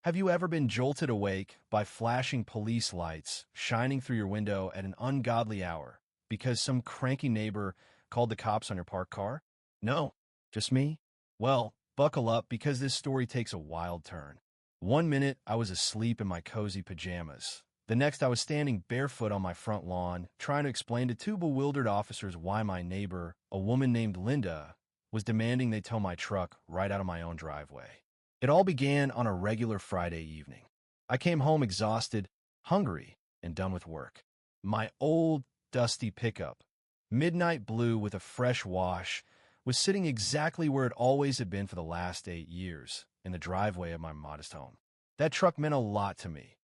Have you ever been jolted awake by flashing police lights shining through your window at an ungodly hour because some cranky neighbor called the cops on your parked car? No? Just me? Well, buckle up because this story takes a wild turn. One minute, I was asleep in my cozy pajamas. The next, I was standing barefoot on my front lawn, trying to explain to two bewildered officers why my neighbor, a woman named Linda, was demanding they tow my truck right out of my own driveway. It all began on a regular Friday evening. I came home exhausted, hungry, and done with work. My old, dusty pickup, midnight blue with a fresh wash, was sitting exactly where it always had been for the last 8 years, in the driveway of my modest home. That truck meant a lot to me.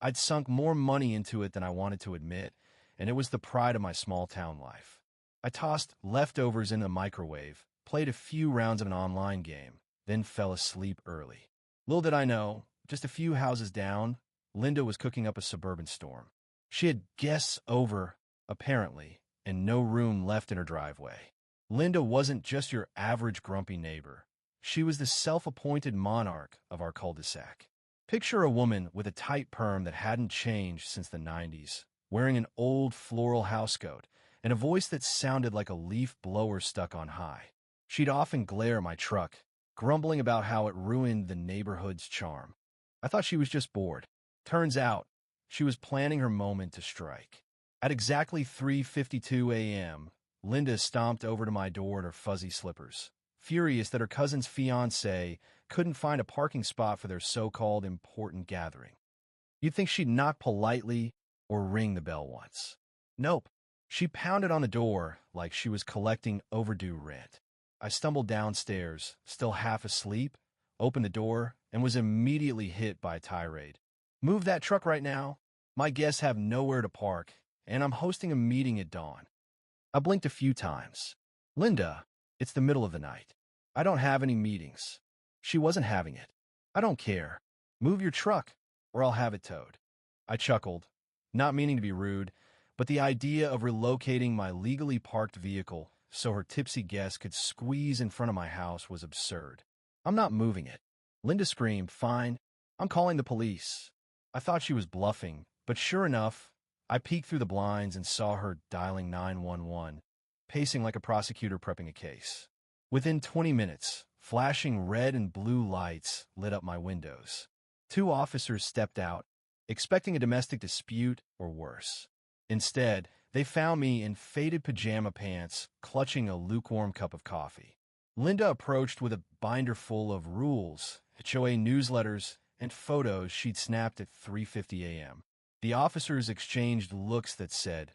I'd sunk more money into it than I wanted to admit, and it was the pride of my small-town life. I tossed leftovers in the microwave, played a few rounds of an online game, then fell asleep early. Little did I know, just a few houses down, Linda was cooking up a suburban storm. She had guests over, apparently, and no room left in her driveway. Linda wasn't just your average grumpy neighbor. She was the self-appointed monarch of our cul-de-sac. Picture a woman with a tight perm that hadn't changed since the 90s, wearing an old floral housecoat and a voice that sounded like a leaf blower stuck on high. She'd often glare at my truck, grumbling about how it ruined the neighborhood's charm. I thought she was just bored. Turns out, she was planning her moment to strike. At exactly 3:52 a.m., Linda stomped over to my door in her fuzzy slippers, furious that her cousin's fiancé couldn't find a parking spot for their so-called important gathering. You'd think she'd knock politely or ring the bell once. Nope. She pounded on the door like she was collecting overdue rent. I stumbled downstairs, still half asleep, opened the door, and was immediately hit by a tirade. Move that truck right now. My guests have nowhere to park, and I'm hosting a meeting at dawn. I blinked a few times. Linda, it's the middle of the night. I don't have any meetings. She wasn't having it. I don't care. Move your truck, or I'll have it towed. I chuckled, not meaning to be rude, but the idea of relocating my legally parked vehicle so her tipsy guests could squeeze in front of my house was absurd. I'm not moving it. Linda screamed, "Fine, I'm calling the police." I thought she was bluffing, but sure enough, I peeked through the blinds and saw her dialing 911, pacing like a prosecutor prepping a case. Within 20 minutes, flashing red and blue lights lit up my windows. Two officers stepped out, expecting a domestic dispute or worse. Instead, they found me in faded pajama pants, clutching a lukewarm cup of coffee. Linda approached with a binder full of rules, HOA newsletters, and photos she'd snapped at 3:50 a.m. The officers exchanged looks that said,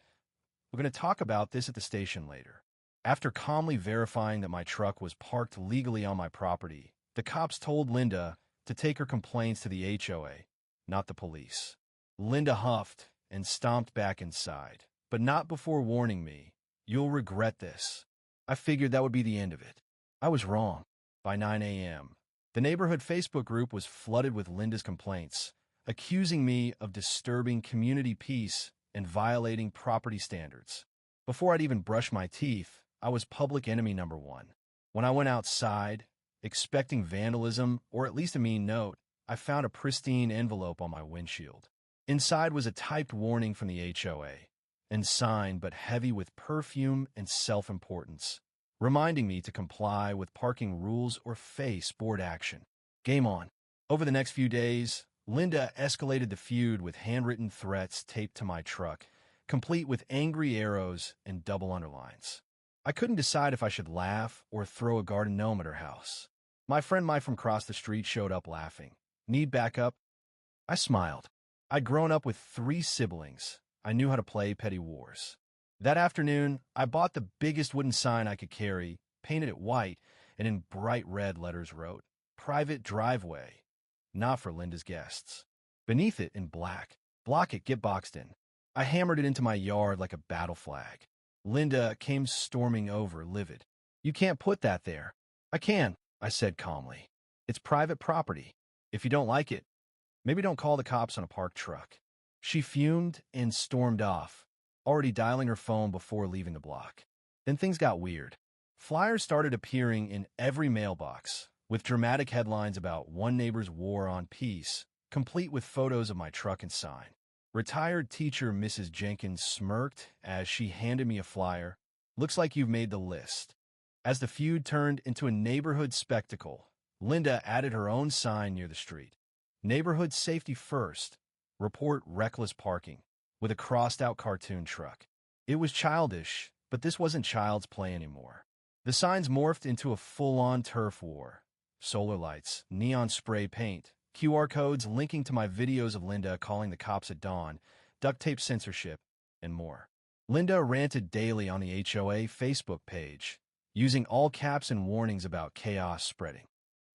"We're going to talk about this at the station later." After calmly verifying that my truck was parked legally on my property, the cops told Linda to take her complaints to the HOA, not the police. Linda huffed and stomped back inside, but not before warning me, "You'll regret this." I figured that would be the end of it. I was wrong. By 9 a.m., the neighborhood Facebook group was flooded with Linda's complaints, accusing me of disturbing community peace and violating property standards. Before I'd even brushed my teeth, I was public enemy number one. When I went outside, expecting vandalism or at least a mean note, I found a pristine envelope on my windshield. Inside was a typed warning from the HOA, and signed but heavy with perfume and self-importance, reminding me to comply with parking rules or face board action. Game on. Over the next few days, Linda escalated the feud with handwritten threats taped to my truck, complete with angry arrows and double underlines. I couldn't decide if I should laugh or throw a garden gnome at her house. My friend Mike from across the street showed up laughing. "Need backup?" I smiled. I'd grown up with 3 siblings. I knew how to play petty wars. That afternoon, I bought the biggest wooden sign I could carry, painted it white, and in bright red letters wrote, "Private Driveway, not for Linda's guests." Beneath it, in black, "Block it, get boxed in." I hammered it into my yard like a battle flag. Linda came storming over, livid. "You can't put that there." "I can," I said calmly. "It's private property. If you don't like it, maybe don't call the cops on a parked truck." She fumed and stormed off, already dialing her phone before leaving the block. Then things got weird. Flyers started appearing in every mailbox, with dramatic headlines about one neighbor's war on peace, complete with photos of my truck and sign. Retired teacher Mrs. Jenkins smirked as she handed me a flyer. Looks like you've made the list. As the feud turned into a neighborhood spectacle, Linda added her own sign near the street. Neighborhood safety first. Report reckless parking, with a crossed-out cartoon truck. It was childish, but this wasn't child's play anymore. The signs morphed into a full-on turf war. Solar lights, neon spray paint, QR codes linking to my videos of Linda calling the cops at dawn, duct tape censorship, and more. Linda ranted daily on the HOA Facebook page, using all caps and warnings about chaos spreading.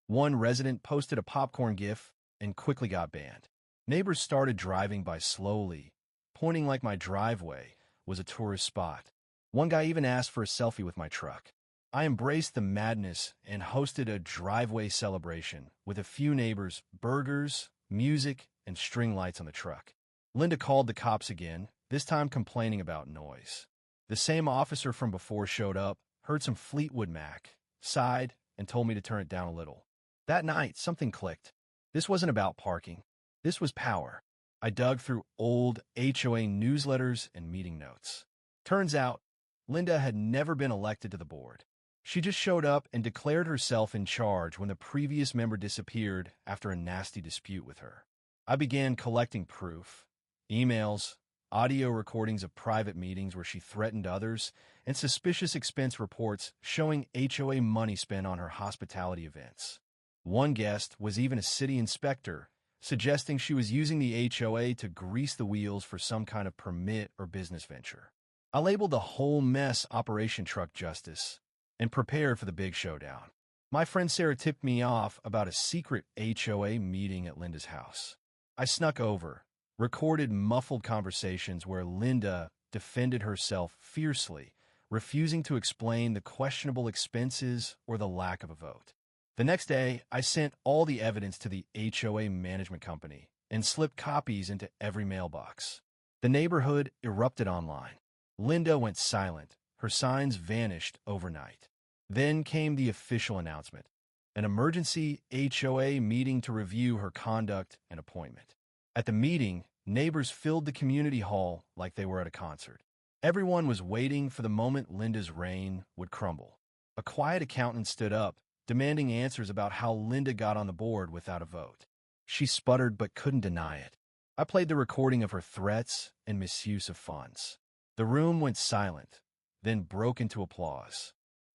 One resident posted a popcorn gif and quickly got banned. Neighbors started driving by slowly, pointing like my driveway was a tourist spot. One guy even asked for a selfie with my truck. I embraced the madness and hosted a driveway celebration with a few neighbors, burgers, music, and string lights on the truck. Linda called the cops again, this time complaining about noise. The same officer from before showed up, heard some Fleetwood Mac, sighed, and told me to turn it down a little. That night, something clicked. This wasn't about parking. This was power. I dug through old HOA newsletters and meeting notes. Turns out, Linda had never been elected to the board. She just showed up and declared herself in charge when the previous member disappeared after a nasty dispute with her. I began collecting proof, emails, audio recordings of private meetings where she threatened others, and suspicious expense reports showing HOA money spent on her hospitality events. One guest was even a city inspector, suggesting she was using the HOA to grease the wheels for some kind of permit or business venture. I labeled the whole mess Operation Truck Justice and prepared for the big showdown. My friend Sarah tipped me off about a secret HOA meeting at Linda's house. I snuck over, recorded muffled conversations where Linda defended herself fiercely, refusing to explain the questionable expenses or the lack of a vote. The next day, I sent all the evidence to the HOA management company and slipped copies into every mailbox. The neighborhood erupted online. Linda went silent. Her signs vanished overnight. Then came the official announcement, an emergency HOA meeting to review her conduct and appointment. At the meeting, neighbors filled the community hall like they were at a concert. Everyone was waiting for the moment Linda's reign would crumble. A quiet accountant stood up, demanding answers about how Linda got on the board without a vote. She sputtered but couldn't deny it. I played the recording of her threats and misuse of funds. The room went silent, then broke into applause.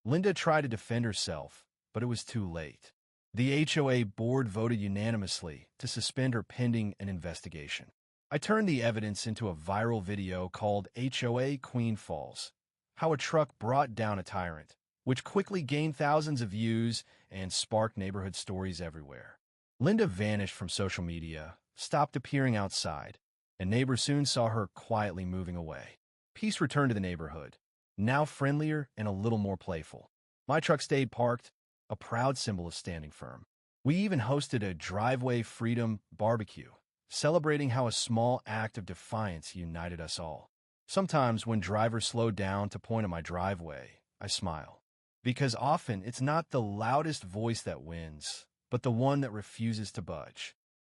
Linda tried to defend herself, but it was too late. The HOA board voted unanimously to suspend her pending an investigation. I turned the evidence into a viral video called HOA Queen Falls, How a Truck Brought Down a Tyrant, which quickly gained thousands of views and sparked neighborhood stories everywhere. Linda vanished from social media, stopped appearing outside, and neighbors soon saw her quietly moving away. Peace returned to the neighborhood, now friendlier and a little more playful. My truck stayed parked, a proud symbol of standing firm. We even hosted a driveway freedom barbecue, celebrating how a small act of defiance united us all. Sometimes when drivers slow down to point at my driveway, I smile. Because often it's not the loudest voice that wins, but the one that refuses to budge.